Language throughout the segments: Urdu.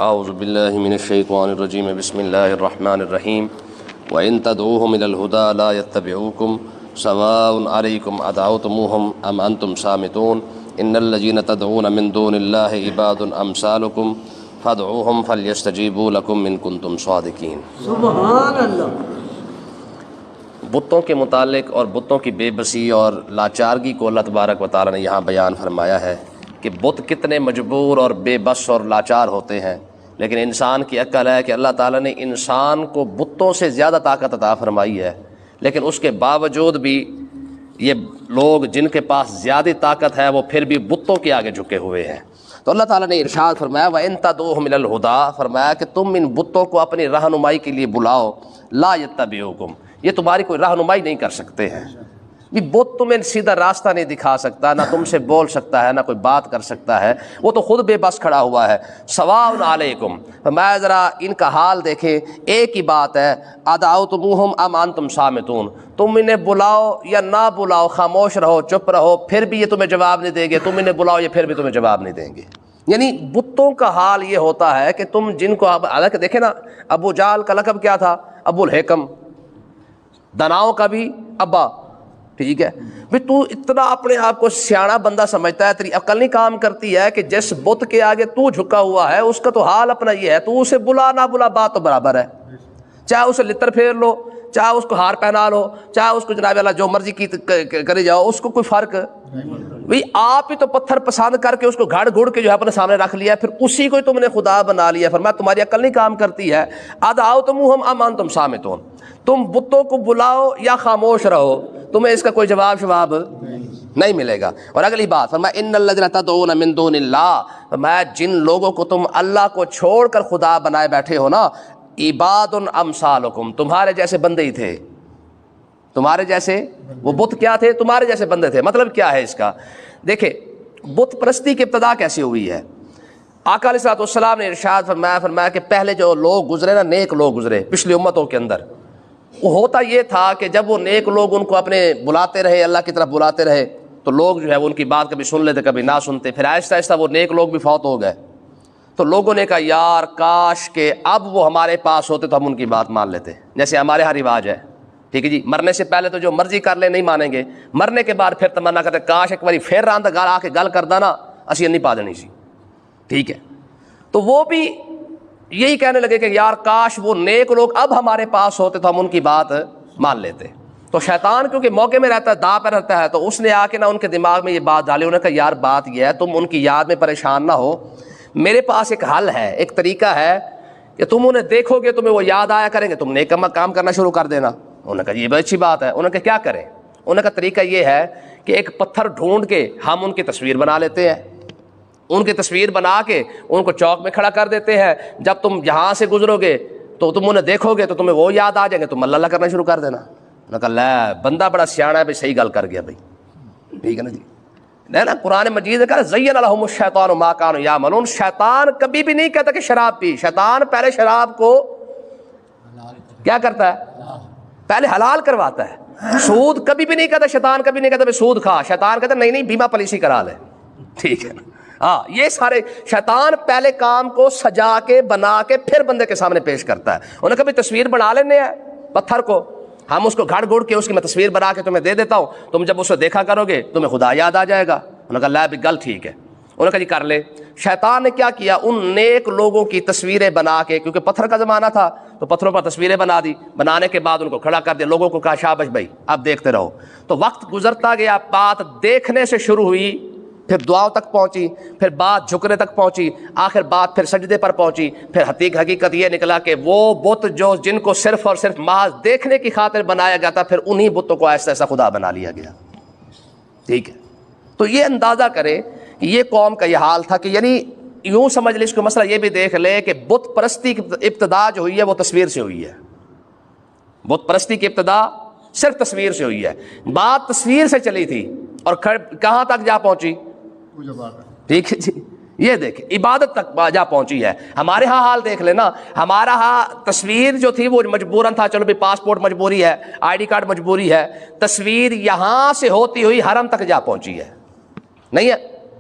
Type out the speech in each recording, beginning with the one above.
اعوذ باللہ من الشیطان الرجیم بسم اللہ الرحمن الرحیم وَإِن تَدْعُوهُمْ إِلَى الْهُدَىٰ لَا يَتَّبِعُوكُمْ سَوَاءٌ عَلَيْكُمْ أَدْعَوْتُمُوهُمْ أَمْ أَنْتُمْ صَامِتُونَ إِنَّ الَّذِينَ تَدْعُونَ مِن دُونِ اللَّهِ عِبَادٌ أَمْثَالُكُمْ فَادْعُوهُمْ فَلْيَسْتَجِيبُوا لَكُمْ إِن كُنتُمْ صَادِقِينَ۔ سبحان اللہ۔ بتوں کے متعلق اور بتوں کی بے بسی اور لاچارگی کو اللہ تبارک و تعالیٰ نے یہاں بیان فرمایا ہے کہ بت کتنے مجبور اور بے بس اور لاچار ہوتے ہیں، لیکن انسان کی عقل ہے کہ اللہ تعالیٰ نے انسان کو بتوں سے زیادہ طاقت عطا فرمائی ہے، لیکن اس کے باوجود بھی یہ لوگ جن کے پاس زیادہ طاقت ہے وہ پھر بھی بتوں کے آگے جھکے ہوئے ہیں۔ تو اللہ تعالیٰ نے ارشاد فرمایا وَإِن تَدْعُوهُمْ إِلَى الْهُدَىٰ، فرمایا کہ تم ان بتوں کو اپنی رہنمائی کے لیے بلاؤ، لا يَتَّبِعُوكُمْ، یہ تمہاری کوئی رہنمائی نہیں کر سکتے ہیں۔ بھی بت تمہیں سیدھا راستہ نہیں دکھا سکتا، نہ تم سے بول سکتا ہے، نہ کوئی بات کر سکتا ہے، وہ تو خود بے بس کھڑا ہوا ہے۔ سواء علیکم، میں ذرا ان کا حال دیکھیں، ایک ہی بات ہے، ادعوتموہم ام انتم صامتون، تم انہیں بلاؤ یا نہ بلاؤ، خاموش رہو، چپ رہو، پھر بھی یہ تمہیں جواب نہیں دیں گے، تم انہیں بلاؤ یہ پھر بھی تمہیں جواب نہیں دیں گے۔ یعنی بتوں کا حال یہ ہوتا ہے کہ تم جن کو حالانکہ دیکھیں نا، ابو جہل کا لقب کیا تھا؟ ابو الحکم، دناؤں کا بھی ابا، ٹھیک ہے بھی تو اتنا اپنے آپ کو سیاڑا بندہ سمجھتا ہے، تیری عقل نہیں کام کرتی ہے کہ جس بت کے آگے تو جھکا ہوا ہے اس کا تو حال اپنا یہ ہے، تو اسے بلا نہ بلا بات تو برابر ہے، چاہے اسے لتر پھیر لو، چاہے اس کو ہار پہنا لو، چاہے اس کو جناب اللہ جو مرضی کی کرے جاؤ، اس کو کوئی فرق بھئی آپ ہی تو پتھر پسند کر کے اس کو گھڑ گھڑ کے جو ہے اپنے سامنے رکھ لیا، پھر اسی کو تم نے خدا بنا لیا۔ فرمایا تمہاری عقل نہیں کام کرتی ہے، ادعوتموہم ام انتم صامتون، تم بتوں کو بلاؤ یا خاموش رہو، تمہیں اس کا کوئی جواب نہیں ملے گا۔ اور اگلی بات فرمایا ان الذین تدعون من دون اللہ، فرمایا جن لوگوں کو تم اللہ کو چھوڑ کر خدا بنائے بیٹھے ہو نا، عباد امثالکم، تمہارے جیسے بندے ہی تھے، تمہارے جیسے وہ بت کیا تھے؟ تمہارے جیسے بندے تھے۔ مطلب کیا ہے اس کا؟ دیکھیں بت پرستی کی ابتدا کیسی ہوئی ہے۔ آقا علیہ الصلوۃ والسلام نے ارشاد فرمایا کہ پہلے جو لوگ گزرے نا، نیک لوگ گزرے پچھلی امتوں کے اندر، وہ ہوتا یہ تھا کہ جب وہ نیک لوگ ان کو اپنے بلاتے رہے، اللہ کی طرف بلاتے رہے، تو لوگ جو ہے وہ ان کی بات کبھی سن لیتے کبھی نہ سنتے، پھر آہستہ آہستہ وہ نیک لوگ بھی فوت ہو گئے، تو لوگوں نے کہا یار کاش کہ اب وہ ہمارے پاس ہوتے تو ہم ان کی بات مان لیتے، جیسے ہمارے ہاں رواج ہے، ٹھیک ہے جی، مرنے سے پہلے تو جو مرضی کر لیں نہیں مانیں گے، مرنے کے بعد پھر تمنا کرتے کاش ایک باری پھر راندہ گال آ کے گل کردا نا، اسی نہیں پا دینی سی، ٹھیک ہے۔ تو وہ بھی یہی کہنے لگے کہ یار کاش وہ نیک لوگ اب ہمارے پاس ہوتے تو ہم ان کی بات مان لیتے۔ تو شیطان کیونکہ موقع میں رہتا ہے، دا پہ رہتا ہے، تو اس نے آ کے نا ان کے دماغ میں یہ بات ڈالی، انہوں نے کہا یار بات یہ ہے تم ان کی یاد میں پریشان نہ ہو، میرے پاس ایک حل ہے، ایک طریقہ ہے کہ تم انہیں دیکھو گے تمہیں وہ یاد آیا کریں گے، تم نیک کام کرنا شروع کر دینا۔ انہوں نے کہا یہ بڑی اچھی بات ہے۔ انہوں نے کہا کیا کریں؟ انہوں نے کہا طریقہ یہ ہے کہ ایک پتھر ڈھونڈ کے ہم ان کی تصویر بنا لیتے ہیں، ان کی تصویر بنا کے ان کو چوک میں کھڑا کر دیتے ہیں، جب تم یہاں سے گزرو گے تو تم انہیں دیکھو گے تو تمہیں وہ یاد آ جائیں گے، تم اللہ اللہ کرنا شروع کر دینا۔ انہوں نے کہا لے بندہ بڑا سیاڑا ہے بھائی، صحیح گل کر گیا بھائی، ٹھیک ہے نا جی، نہیں نا قرآن مجید نے کہا زین لہم الشیطان ما کانوا یعملون، شیطان کبھی بھی نہیں کہتا کہ شراب پی، شیطان پہلے شراب کو کیا کرتا ہے؟ پہلے حلال کرواتا ہے۔ سود کبھی بھی نہیں کہتا، شیطان کبھی نہیں کہتا بھائی سود کھا، شیطان کہتا نہیں بیمہ پالیسی کرا لے، ٹھیک ہے نا۔ ہاں یہ سارے شیطان پہلے کام کو سجا کے بنا کے پھر بندے کے سامنے پیش کرتا ہے۔ انہیں کبھی تصویر بنا لینے ہیں پتھر کو، ہم اس کو گھڑ گھڑ کے اس کی میں تصویر بنا کے تمہیں دے دیتا ہوں، تم جب اسے دیکھا کرو گے تمہیں خدا یاد آ جائے گا۔ انہوں نے کہا لا بھی گل ٹھیک ہے۔ انہوں نے کہا جی کر لے۔ شیطان نے کیا کیا؟ ان نیک لوگوں کی تصویریں بنا کے، کیونکہ پتھر کا زمانہ تھا تو پتھروں پر تصویریں بنا دی، بنانے کے بعد ان کو کھڑا کر دیا، لوگوں کو کہا شاباش بھائی اب دیکھتے رہو۔ تو وقت گزرتا گیا، بات دیکھنے سے شروع ہوئی، پھر دعاؤں تک پہنچی، پھر بات جھکنے تک پہنچی، آخر بات پھر سجدے پر پہنچی، پھر حقیقت یہ نکلا کہ وہ بت جو جن کو صرف اور صرف محض دیکھنے کی خاطر بنایا گیا تھا، پھر انہی بتوں کو ایسا ایسا خدا بنا لیا گیا، ٹھیک ہے۔ تو یہ اندازہ کرے کہ یہ قوم کا یہ حال تھا، کہ یعنی یوں سمجھ لیں اس کو مسئلہ یہ بھی دیکھ لے کہ بت پرستی کی ابتدا جو ہوئی ہے وہ تصویر سے ہوئی ہے، بت پرستی کی ابتدا صرف تصویر سے ہوئی ہے، بات تصویر سے چلی تھی اور کہاں تک جا پہنچی؟ ٹھیک ہے جی، یہ دیکھ عبادت تک جا پہنچی ہے۔ ہمارے ہاں حال دیکھ لینا، ہمارا ہاں تصویر جو تھی وہ مجبوراً تھا، چلو بھی پاسپورٹ مجبوری ہے، آئی ڈی کارڈ مجبوری ہے، تصویر یہاں سے ہوتی ہوئی حرم تک جا پہنچی ہے، نہیں ہے؟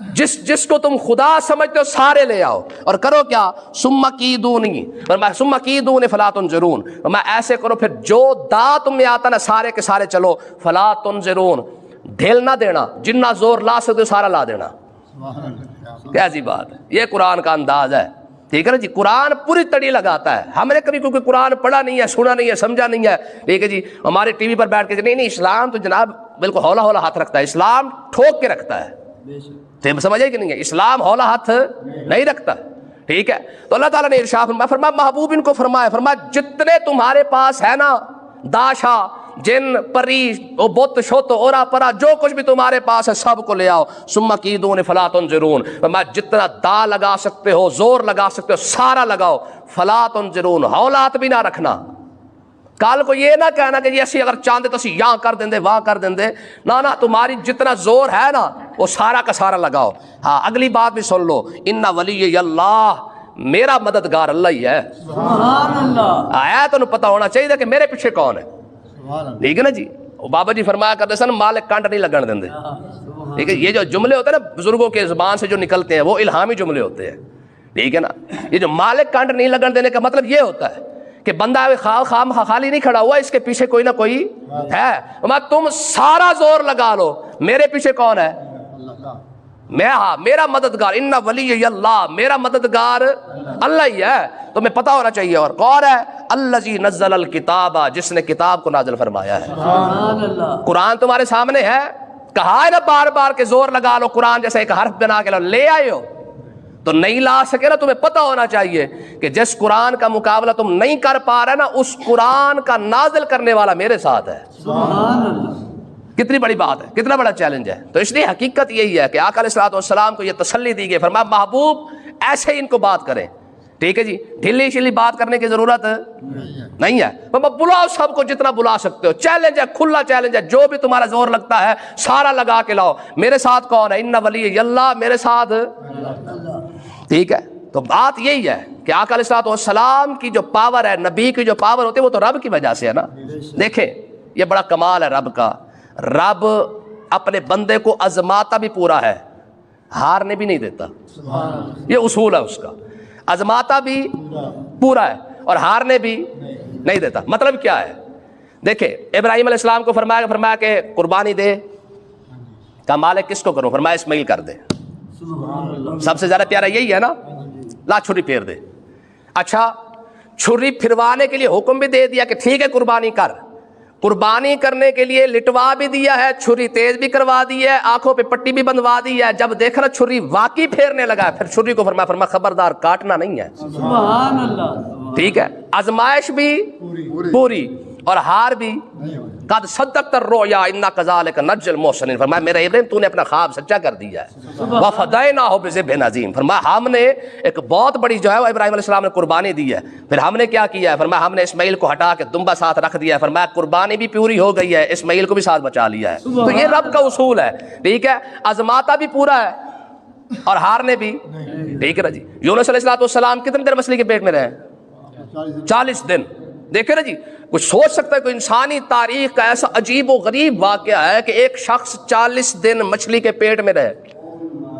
جس کو تم خدا سمجھتے ہو سارے لے آؤ اور کرو کیا، ثم کیدونی، ثم کیدونی فلا تنظرون، میں ایسے کرو پھر جو دا تم میں آتا نا سارے کے سارے چلو، فلا تنظرون، ڈھیل نہ دینا، جتنا زور لا سکتے ہو سارا لا دینا۔ کیسی بات ہے، یہ قرآن کا انداز ہے، ٹھیک ہے نا جی۔ قرآن پوری تڑی لگاتا ہے، ہم نے کبھی کوئی قرآن پڑھا نہیں ہے، سنا نہیں ہے، سمجھا نہیں ہے، ٹھیک ہے جی، ہمارے ٹی وی پر بیٹھ کے نہیں اسلام تو جناب بالکل ہولا ہولا ہاتھ رکھتا ہے، اسلام ٹھوک کے رکھتا ہے، سمجھے کہ نہیں ہے، اسلام ہولا ہاتھ نہیں رکھتا، ٹھیک ہے۔ تو اللہ تعالیٰ نے ارشاد فرمایا محبوب ان کو فرمایا جتنے تمہارے پاس ہے نا داشا، جن پری بت شت اورا پرا، جو کچھ بھی تمہارے پاس ہے سب کو لے آؤ، ثم کیدون فلا تنظرون، میں جتنا دا لگا سکتے ہو، زور لگا سکتے ہو سارا لگاؤ، فلا تنظرون، ہولات بھی نہ رکھنا۔ کل کو یہ نہ کہنا کہ اسی اگر چاہتے تو اسی یہاں کر دیں دے وہاں کر دیں دے، نہ تمہاری جتنا زور ہے نا وہ سارا کا سارا لگاؤ۔ ہاں اگلی بات بھی سن لو، ان ولی اللہ، میرا مددگار اللہ ہی ہے۔ سبحان اللہ، آیا تو پتہ ہونا چاہیے کہ میرے پیچھے کون ہے، ٹھیک ہے نا جی۔ بابا جی فرمایا کرتے سن مالک کانٹ نہیں لگن دیں دے، ٹھیک ہے۔ یہ جو جملے ہوتے ہیں نا بزرگوں کے زبان سے جو نکلتے ہیں وہ الہامی جملے ہوتے ہیں، ٹھیک ہے نا۔ یہ جو مالک کانٹ نہیں لگن دینے کا مطلب یہ ہوتا ہے کہ بندہ خالی نہیں کھڑا ہوا، اس کے پیچھے کوئی نہ کوئی ہے۔ تم سارا زور لگا لو، میرے پیچھے کون ہے، میں، ہاں میرا مددگار، ان ولی اللہ، میرا مددگار اللہ ہی ہے، تمہیں پتہ ہونا چاہیے۔ اور کون ہے، الذی نزل الکتاب، جس نے کتاب کو نازل فرمایا ہے۔ قرآن تمہارے سامنے ہے، کہا ہے نا بار بار کہ زور لگا لو، قرآن جیسے ایک حرف بنا کے لے آئے ہو تو نہیں لا سکے نا، تمہیں پتہ ہونا چاہیے کہ جس قرآن کا مقابلہ تم نہیں کر پا رہے نا، اس قرآن کا نازل کرنے والا میرے ساتھ ہے۔ سبحان اللہ، کتنی بڑی بات ہے، کتنا بڑا چیلنج ہے۔ تو اس لیے حقیقت یہی ہے کہ آقا علیہ الصلوۃ والسلام کو یہ تسلی دی گئی، فرمایا محبوب ایسے ہی ان کو بات کریں، ٹھیک ہے جی، ڈھیلی شلی بات کرنے کی ضرورت نہیں ہے۔ بلاؤ سب کو جتنا بلا سکتے ہو، چیلنج ہے، کھلا چیلنج ہے، جو بھی تمہارا زور لگتا ہے سارا لگا کے لاؤ۔ میرے ساتھ کون ہے، ان ولی اللہ، میرے ساتھ، ٹھیک ہے۔ تو بات یہی ہے کہ آقا علیہ الصلوۃ والسلام کی جو پاور ہے، نبی کی جو پاور ہوتی ہے وہ تو رب کی وجہ سے ہے نا۔ دیکھیں یہ بڑا کمال ہے رب کا، رب اپنے بندے کو آزماتا بھی پورا ہے، ہارنے بھی نہیں دیتا، یہ اصول ہے اس کا، آزماتا بھی پورا ہے اور ہارنے بھی نہیں دیتا۔ مطلب کیا ہے، دیکھیں ابراہیم علیہ السلام کو فرمایا کہ قربانی دے، کہا مالک کس کو کروں، فرمایا اسماعیل کر دے۔ سب سے زیادہ پیارا یہی ہے نا، لا چھری پھیر دے۔ اچھا چھری پھروانے کے لیے حکم بھی دے دیا کہ ٹھیک ہے قربانی کر، قربانی کرنے کے لیے لٹوا بھی دیا ہے، چھری تیز بھی کروا دی ہے، آنکھوں پہ پٹی بھی بندوا دی ہے۔ جب دیکھا نا چھری واقعی پھیرنے لگا ہے، پھر چھری کو فرمایا خبردار کاٹنا نہیں ہے۔ سبحان اللہ، ٹھیک ہے، آزمائش بھی پوری اور ہار بھی۔ قد صدقت الرؤیا انا کذالک نجزی المحسنین، فرمایا میرے ابراہیم تو نے اپنا خواب سچا کر دیا ہے۔ وفدیناہ بذبح عظیم، فرمایا ہم نے ایک بہت بڑی جو ہے وہ ابراہیم علیہ السلام نے قربانی دی ہے۔ پھر ہم نے کیا کیا ہے، فرمایا ہم نے اسماعیل کو ہٹا کے دمبا ساتھ رکھ دیا ہے، فرمایا قربانی بھی پوری ہو گئی ہے، اسماعیل کو بھی ساتھ بچا لیا ہے۔ تو یہ رب کا اصول ہے، ٹھیک ہے، آزماتا بھی پورا ہے اور ہارنے بھی، ٹھیک ہے نا جی۔ یونس علیہ السلام کتنے دیر مچھلی کے پیٹ میں رہے، 40 دن۔ دیکھیں نا جی، کچھ سوچ سکتا ہے کوئی انسانی تاریخ کا ایسا عجیب و غریب واقعہ ہے کہ ایک شخص 40 دن مچھلی کے پیٹ میں رہے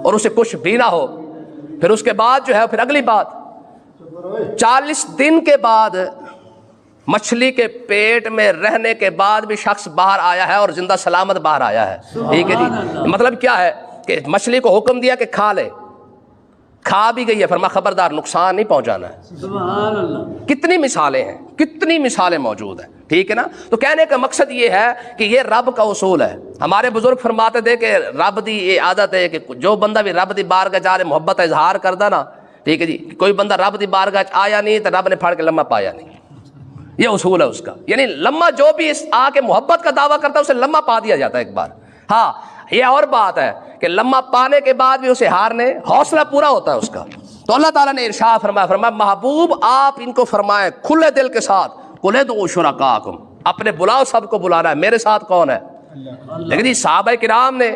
اور اسے کچھ بھی نہ ہو۔ پھر اس کے بعد جو ہے پھر اگلی بات، 40 دن کے بعد مچھلی کے پیٹ میں رہنے کے بعد بھی شخص باہر آیا ہے اور زندہ سلامت باہر آیا ہے، ٹھیک ہے جی۔ مطلب کیا ہے کہ مچھلی کو حکم دیا کہ کھا لے، کھا بھی گئی ہے، فرما خبردار نقصان نہیں پہنچانا ہے۔ سبحان اللہ، کتنی مثالیں ہیں، کتنی مثالیں موجود ہیں، ٹھیک ہے نا۔ تو کہنے کا مقصد یہ ہے کہ یہ رب کا اصول ہے۔ ہمارے بزرگ فرماتے تھے کہ رب دی یہ عادت ہے کہ جو بندہ بھی رب دی بارگاہ جا رہے محبت اظہار کردا نا، ٹھیک ہے جی، کوئی بندہ رب دی بارگاہ آیا نہیں تو رب نے پھاڑ کے لمحہ پایا نہیں، یہ اصول ہے اس کا۔ یعنی لمحہ جو بھی آ کے محبت کا دعویٰ کرتا ہے اسے لمحہ پا دیا جاتا ہے ایک بار۔ ہاں یہ اور بات ہے کہ لمحہ پانے کے بعد بھی اسے ہارنے حوصلہ پورا ہوتا ہے اس کا۔ تو اللہ تعالیٰ نے ارشاد فرمایا محبوب آپ ان کو فرمائیں کھلے دل کے ساتھ، قل ادعوا شرکاءکم، اپنے بلاؤ سب کو بلانا ہے، میرے ساتھ کون ہے۔ لیکن صحابہ کرام نے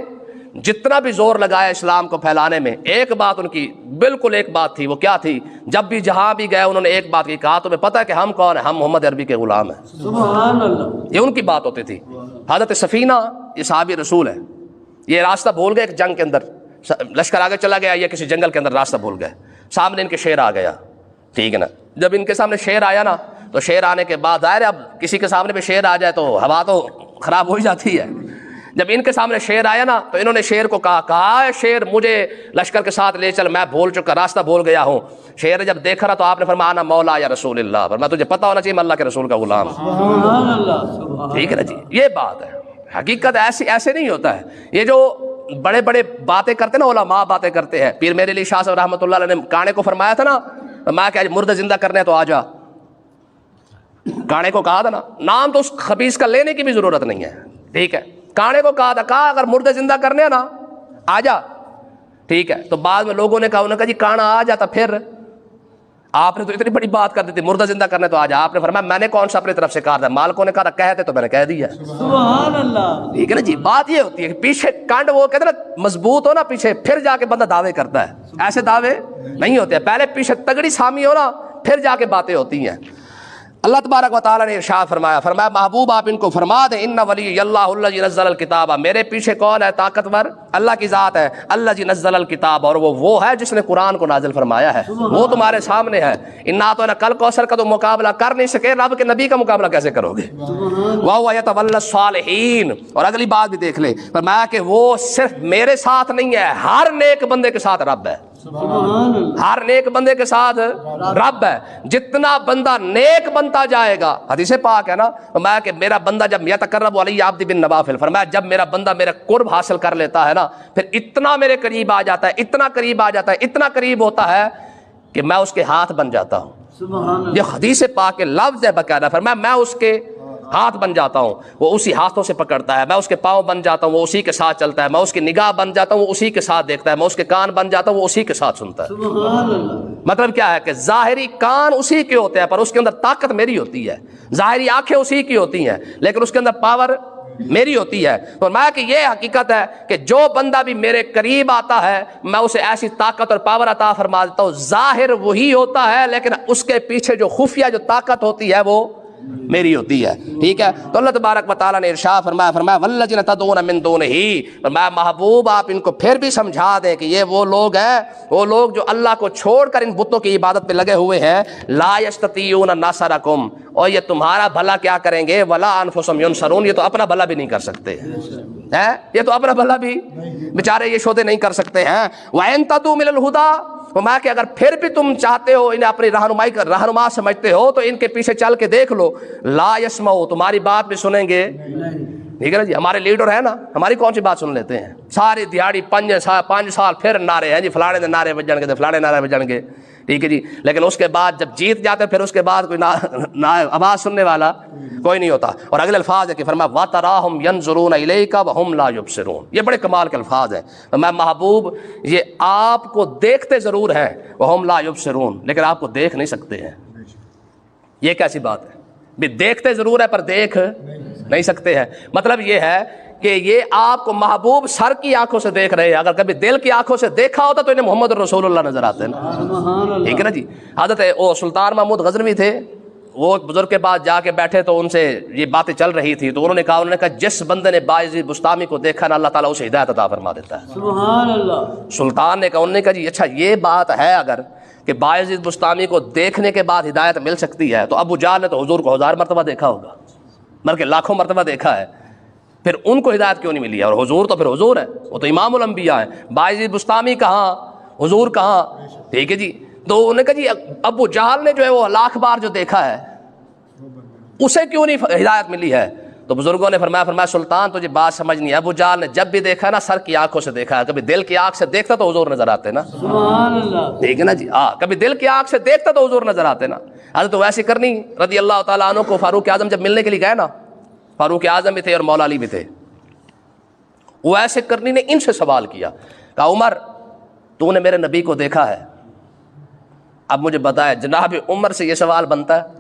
جتنا بھی زور لگایا اسلام کو پھیلانے میں، ایک بات ان کی بالکل ایک بات تھی، وہ کیا تھی، جب بھی جہاں بھی گئے انہوں نے ایک بات کی، کہا تمہیں پتہ ہے کہ ہم کون ہیں، ہم محمد عربی کے غلام ہیں۔ سبحان اللہ، یہ ان کی بات ہوتی تھی۔ حضرت سفینہ یہ صحابی رسول ہے، یہ راستہ بھول گئے ایک جنگ کے اندر، لشکر آگے چلا گیا، یہ کسی جنگل کے اندر راستہ بھول گئے، سامنے ان کے شیر آ گیا، ٹھیک ہے نا. جب ان کے سامنے شیر آیا نا تو شیر آنے کے بعد ظاہر ہے اب کسی کے سامنے پہ شیر آ جائے تو ہوا تو خراب ہو ہی جاتی ہے. جب ان کے سامنے شیر آیا نا تو انہوں نے شیر کو کہا اے شیر مجھے لشکر کے ساتھ لے چل، میں بھول چکا، راستہ بھول گیا ہوں. شیر جب دیکھا نا تو آپ نے فرمایا انا مولا یا رسول اللہ، فرمایا تجھے پتہ ہونا چاہیے میں اللہ کے رسول کا غلام ہوں. ٹھیک ہے نا جی، یہ بات ہے. حقیقت ایسے نہیں ہوتا ہے. یہ جو بڑے بڑے باتیں کرتے نا علماء، باتیں کرتے ہیں. پیر میرے علی شاہ صاحب رحمۃ اللہ علیہ نے کانے کو فرمایا تھا نا، میں کہ مردہ زندہ کرنے تو آ جا. کانے کو کہا تھا نا، نام تو اس خبیث کا لینے کی بھی ضرورت نہیں ہے. ٹھیک ہے، کانے کو کہا تھا، کہا اگر مردہ زندہ کرنے ہیں نا آ جا. ٹھیک ہے، تو بعد میں لوگوں نے کہا جی کانا آ جاتا، پھر آپ نے تو اتنی بڑی بات کر دی تھی مردہ زندہ کرنے تو آ جا. آپ نے فرمایا میں نے کون سا اپنی طرف سے کہا تھا، مالکوں نے کہا تھا کہتے تو میں نے کہہ دیا. سبحان اللہ. ٹھیک ہے نا جی، بات یہ ہوتی ہے کہ پیچھے کانڈ وہ کہتے ہیں نا مضبوط ہو نا پیچھے، پھر جا کے بندہ دعوے کرتا ہے. ایسے دعوے نہیں ہوتے ہیں، پہلے پیچھے تگڑی سامی ہو نا پھر جا کے باتیں ہوتی ہیں. اللہ تبارک و تعالیٰ نے ارشاد فرمایا محبوب آپ ان کو فرما دیں ان ولی اللہ الذی نزل الکتاب، میرے پیچھے کون ہے طاقتور؟ اللہ کی ذات ہے، الذی نزل الکتاب، اور وہ ہے جس نے قرآن کو نازل فرمایا ہے. وہ تمہارے سامنے ہے. انا تو کل کوثر کا تو مقابلہ کر نہیں سکے، رب کے نبی کا مقابلہ کیسے کرو گے؟ وَهُوَ يَتَوَلَّى الصَّالِحِينَ، اور اگلی بات بھی دیکھ لیں، فرمایا کہ وہ صرف میرے ساتھ نہیں ہے، ہر نیک بندے کے ساتھ رب ہے. ہر نیک بندے کے ساتھ رب ہے. جتنا بندہ نیک بنتا جائے گا، حدیث پاک ہے نا، فرمایا کہ میرا بندہ جب یتقرب علی عبدی بالنوافل، فرمایا جب میرا بندہ میرا قرب حاصل کر لیتا ہے نا پھر اتنا میرے قریب آ جاتا ہے، اتنا قریب آ جاتا ہے، اتنا قریب ہوتا ہے کہ میں اس کے ہاتھ بن جاتا ہوں. یہ حدیث پاک کے لفظ ہے باقاعدہ. فرمایا میں اس کے ہاتھ بن جاتا ہوں، وہ اسی ہاتھوں سے پکڑتا ہے. میں اس کے پاؤں بن جاتا ہوں، وہ اسی کے ساتھ چلتا ہے. میں اس کی نگاہ بن جاتا ہوں، وہ اسی کے ساتھ دیکھتا ہے. میں اس کے کان بن جاتا ہوں، وہ اسی کے ساتھ سنتا ہے. مطلب کیا ہے کہ ظاہری کان اسی کے ہوتے ہیں پر اس کے اندر طاقت میری ہوتی ہے. ظاہری آنکھیں اسی کی ہوتی ہیں لیکن اس کے اندر پاور میری ہوتی ہے. اور میں کہ یہ حقیقت ہے کہ جو بندہ بھی میرے قریب آتا ہے میں اسے ایسی طاقت اور پاور عطا فرما دیتا ہوں. ظاہر وہی ہوتا ہے لیکن اس کے پیچھے جو خفیہ جو طاقت ہوتی ہے وہ میری ہوتی ہے. ٹھیک ہے، تو اللہ تبارک و تعالیٰ نے ارشاد فرمایا والذین تدعون من دونہ، فرمایا محبوب آپ ان کو پھر بھی سمجھا دیں کہ یہ وہ لوگ ہیں، وہ لوگ جو اللہ کو چھوڑ کر ان بتوں کی عبادت پہ لگے ہوئے ہیں. لا یستطیعون نصرکم، اور یہ تمہارا بھلا کیا کریں گے؟ ولا انفسہم ینصرون، یہ تو اپنا بھلا بھی نہیں کر سکتے ہیں، یہ تو اپنا بھلا بھی بیچارے یہ شودے نہیں کر سکتے ہیں. وَإِن تَدْعُوا مِنَ الْهُدَىٰ، فرمایا کہ اگر پھر بھی تم چاہتے ہو انہیں اپنی رہنما سمجھتے ہو تو ان کے پیچھے چل کے دیکھ لو. لا یسمعوا، تمہاری بات بھی سنیں گے. ٹھیک ہے نا جی، ہمارے لیڈر ہے نا، ہماری کون سی بات سن لیتے ہیں؟ ساری دیہاڑی 5 سال پھر نعرے ہیں جی، فلانے دے نعرے بجن گے، فلانے نعرے بجن گے. ٹھیک ہے جی، لیکن اس کے بعد جب جیت جاتے پھر اس کے بعد کوئی آواز سننے والا کوئی نہیں ہوتا. اور اگلے الفاظ ہے کہ فرمایا وَتَرَاهُمْ يَنْظُرُونَ إِلَيْكَ وَهُمْ لَا يُبْصِرُونَ، یہ بڑے کمال کے الفاظ ہیں. میں محبوب یہ آپ کو دیکھتے ضرور ہیں، وَهُمْ لَا يُبْصِرُونَ، لیکن آپ کو دیکھ نہیں سکتے ہیں. یہ کیسی بات ہے؟ بھی دیکھتے ضرور ہے پر دیکھ نہیں سکتے ہیں. مطلب یہ ہے کہ یہ آپ کو محبوب سر کی آنکھوں سے دیکھ رہے ہیں. اگر کبھی دل کی آنکھوں سے دیکھا ہوتا تو انہیں محمد رسول اللہ نظر آتے ہیں نا. ٹھیک ہے نا جی. حضرت سلطان محمود غزنوی تھے، وہ ایک بزرگ کے پاس جا کے بیٹھے تو ان سے یہ باتیں چل رہی تھی تو انہوں نے کہا جس بندے نے بایزید بستامی کو دیکھا نا اللہ تعالیٰ اسے ہدایت عطا فرما دیتا ہے. سبحان اللہ. سلطان نے کہا، انہوں نے کہا جی اچھا یہ بات ہے اگر کہ بایزید بستامی کو دیکھنے کے بعد ہدایت مل سکتی ہے تو ابو جہل نے تو حضور کو 1000 مرتبہ دیکھا ہوگا، بلکہ لاکھوں مرتبہ دیکھا ہے، پھر ان کو ہدایت کیوں نہیں ملی ہے؟ اور حضور تو پھر حضور ہے، وہ تو امام الانبیاء ہیں. بایزید بستامی کہاں، حضور کہاں؟ ٹھیک ہے جی. تو انہوں نے کہا جی ابو جہل نے جو ہے وہ 1,00,000 بار جو دیکھا ہے اسے کیوں نہیں ہدایت ملی ہے؟ تو بزرگوں نے فرمایا سلطان تجھے بات سمجھ نہیں ہے، ابو جہل نے جب بھی دیکھا نا سر کی آنکھوں سے دیکھا ہے، کبھی دل کی آنکھ سے دیکھتا تو حضور نظر آتے نا. سبحان اللہ. ٹھیک ہے نا جی، ہاں کبھی دل کی آنکھ سے دیکھتا تو حضور نظر آتے نا. حضرت ویسی کرنی رضی اللہ تعالیٰ عنہ کو فاروق اعظم جب ملنے کے لیے گئے نا، فاروق اعظم بھی تھے اور مولا علی بھی تھے، ویسے کرنی نے ان سے سوال کیا، کہا عمر تو نے میرے نبی کو دیکھا ہے؟ اب مجھے بتایا جناب عمر سے یہ سوال بنتا ہے؟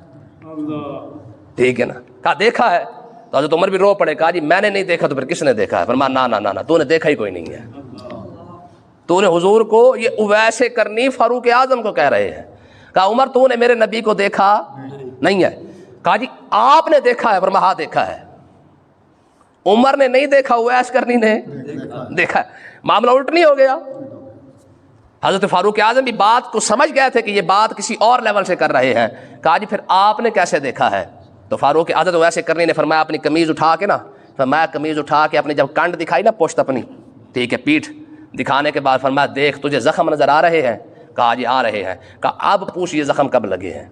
ٹھیک ہے نا. کہا دیکھا ہے؟ تو حضرت عمر بھی رو پڑے. کہا جی میں نے نہیں دیکھا تو پھر کس نے دیکھا ہے؟ فرمایا نا نا نا نا، تو نے دیکھا ہی کوئی نہیں ہے. تو نے حضور کو یہ ویسے کرنی فاروق اعظم کو کہہ رہے ہیں. کہا عمر تو نے میرے نبی کو دیکھا نہیں ہے؟ کہا جی آپ نے دیکھا ہے؟ فرمایا ہاں دیکھا ہے. عمر نے نہیں دیکھا، اویس کرنی نے دیکھا، معاملہ الٹ نہیں ہو گیا؟ حضرت فاروق اعظم بھی بات کو سمجھ گئے تھے کہ یہ بات کسی اور لیول سے کر رہے ہیں. کہا جی پھر آپ نے کیسے دیکھا ہے؟ تو فاروق حضرت اویس کرنی نے فرمایا اپنی قمیض اٹھا کے نا، فرمایا قمیض اٹھا کے اپنی جب کنڈ دکھائی نا، پشت اپنی، ٹھیک ہے، پیٹھ دکھانے کے بعد فرمایا دیکھ تجھے زخم نظر آ رہے ہیں؟ کہا جی آ رہے ہیں. کہا اب پوچھ یہ زخم کب لگے ہیں؟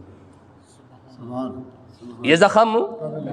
یہ زخم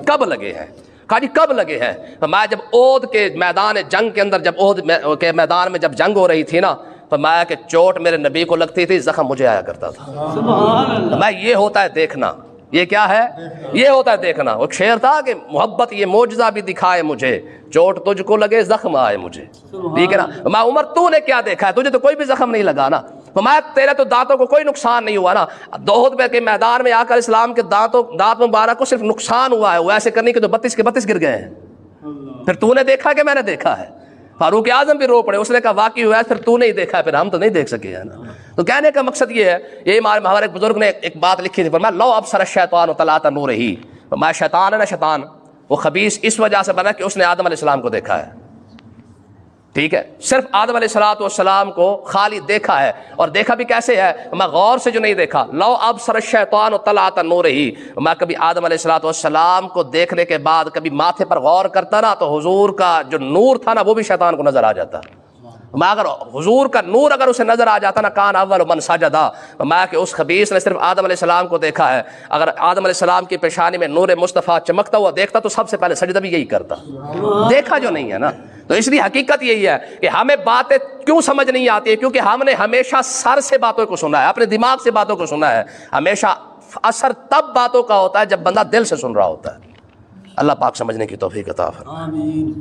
کب لگے ہیں؟ کہا جی کب لگے ہیں؟ فرمایا جب احد کے میدان جنگ کے اندر، جب احد کے میدان میں جب جنگ ہو رہی تھی نا، فرمایا کہ چوٹ میرے نبی کو لگتی تھی، زخم مجھے آیا کرتا تھا. سبحان اللہ. فرمایا یہ ہوتا ہے دیکھنا. یہ کیا ہے؟ یہ ہوتا ہے دیکھنا. وہ شعر تھا کہ محبت یہ معجزہ بھی دکھائے مجھے، چوٹ تجھ کو لگے زخم آئے مجھے. ٹھیک ہے نا؟ میں عمر تو نے کیا دیکھا ہے؟ تجھے تو کوئی بھی زخم نہیں لگا نا. فرمایا تیرے تو دانتوں کو کوئی نقصان نہیں ہوا نا. احد کے میدان میں آ کر اسلام کے دانت مبارک کو صرف نقصان ہوا ہے، وہ ایسے کرنے کے تو 32 کے 32 گر گئے ہیں. پھر تو نے دیکھا کہ میں نے دیکھا ہے؟ فاروق اعظم بھی رو پڑے. اس نے کہا واقعی ہوا ہے، پھر تو نہیں دیکھا ہے، پھر ہم تو نہیں دیکھ سکے ہیں نا. تو کہنے کا مقصد یہ ہے، یہ ہمارے ایک بزرگ نے ایک بات لکھی تھی، فرمایا لو ابصر الشیطان طلعت نورہ. فرمایا شیطان ہے نا، شیطان وہ خبیث اس وجہ سے بنا کہ اس نے آدم علیہ السلام کو دیکھا ہے. ٹھیک ہے، صرف آدم علیہ السلام کو خالی دیکھا ہے. اور دیکھا بھی کیسے ہے؟ میں غور سے جو نہیں دیکھا. لو ابصر الشیطان طلعت نورہ. میں کبھی آدم علیہ السلام کو دیکھنے کے بعد کبھی ماتھے پر غور کرتا نا، تو حضور کا جو نور تھا نا وہ بھی شیطان کو نظر آ جاتا. میں اگر حضور کا نور اگر اسے نظر آ جاتا نا، کان اول من سجدا، میں کہ اس خبیث نے صرف آدم علیہ السلام کو دیکھا ہے. اگر آدم علیہ السلام کی پیشانی میں نور مصطفیٰ چمکتا ہوا دیکھتا تو سب سے پہلے سجدہ بھی یہی کرتا. دیکھا جو نہیں ہے نا. تو اس لیے حقیقت یہی ہے کہ ہمیں باتیں کیوں سمجھ نہیں آتی ہے؟ کیونکہ ہم نے ہمیشہ سر سے باتوں کو سنا ہے، اپنے دماغ سے باتوں کو سنا ہے. ہمیشہ اثر تب باتوں کا ہوتا ہے جب بندہ دل سے سن رہا ہوتا ہے. اللہ پاک سمجھنے کی توفیق عطا فرمائے. آمین.